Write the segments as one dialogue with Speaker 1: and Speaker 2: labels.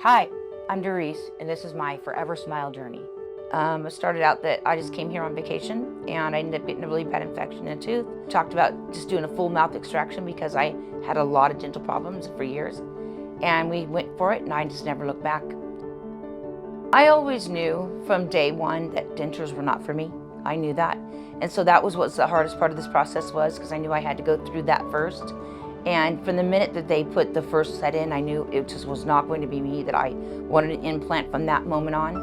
Speaker 1: Hi, I'm Doris, and this is my Forever Smile journey. It started out that I just came here on vacation, and I ended up getting a really bad infection in a tooth. Talked about just doing a full mouth extraction because I had a lot of dental problems for years. And we went for it, and I just never looked back. I always knew from day one that dentures were not for me. I knew that. And so that was what the hardest part of this process was, because I knew I had to go through that first. And from the minute that they put the first set in, I knew it just was not going to be me, that I wanted an implant from that moment on.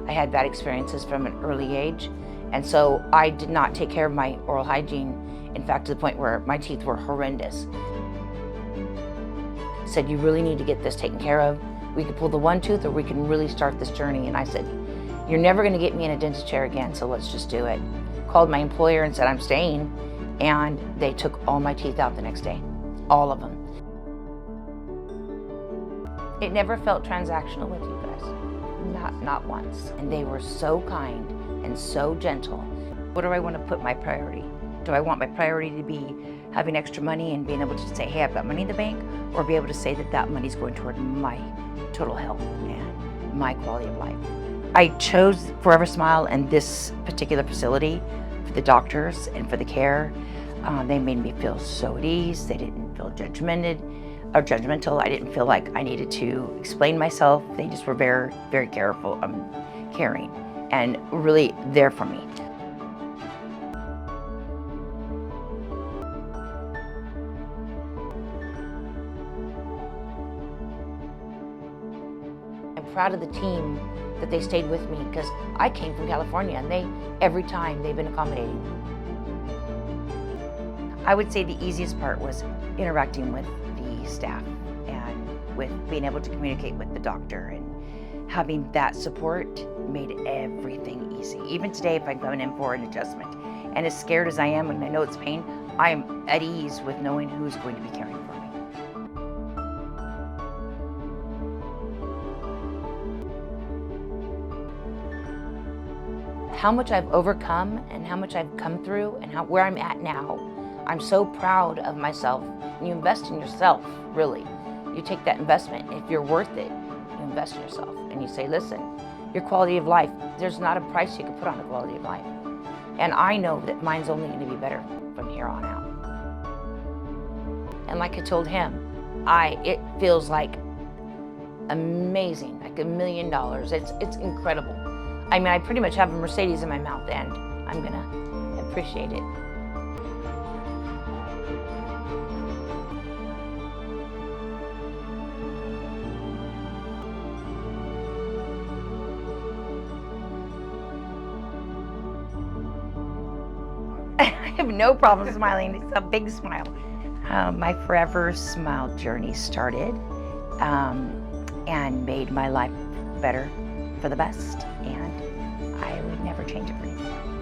Speaker 1: I had bad experiences from an early age, and so I did not take care of my oral hygiene, in fact, to the point where my teeth were horrendous. Said, you really need to get this taken care of. We could pull the one tooth or we can really start this journey. And I said, you're never gonna get me in a dentist chair again, so let's just do it. Called my employer and said, I'm staying. And they took all my teeth out the next day, all of them. It never felt transactional with you guys, not once. And they were so kind and so gentle. What do I want to put my priority? Do I want my priority to be having extra money and being able to say, hey, I've got money in the bank, or be able to say that that money's going toward my total health and my quality of life? I chose Forever Smile and this particular facility for the doctors and for the care. They made me feel so at ease. They didn't feel judgmental. I didn't feel like I needed to explain myself. They just were very, very careful, caring, and really there for me. I'm proud of the team that they stayed with me, because I came from California, and every time they've been accommodating. I would say the easiest part was interacting with the staff and with being able to communicate with the doctor, and having that support made everything easy. Even today, if I'm coming in for an adjustment, and as scared as I am and I know it's pain, I'm at ease with knowing who's going to be caring for me. How much I've overcome and how much I've come through and where I'm at now, I'm so proud of myself. And you invest in yourself, really. You take that investment. If you're worth it, you invest in yourself. And you say, listen, your quality of life, there's not a price you can put on the quality of life. And I know that mine's only going to be better from here on out. And like I told him, it feels like amazing, like $1 million. It's incredible. I mean, I pretty much have a Mercedes in my mouth, and I'm gonna appreciate it. I have no problem smiling. It's a big smile. My Forever Smile journey started and made my life better for the best, and I would never change it for anything.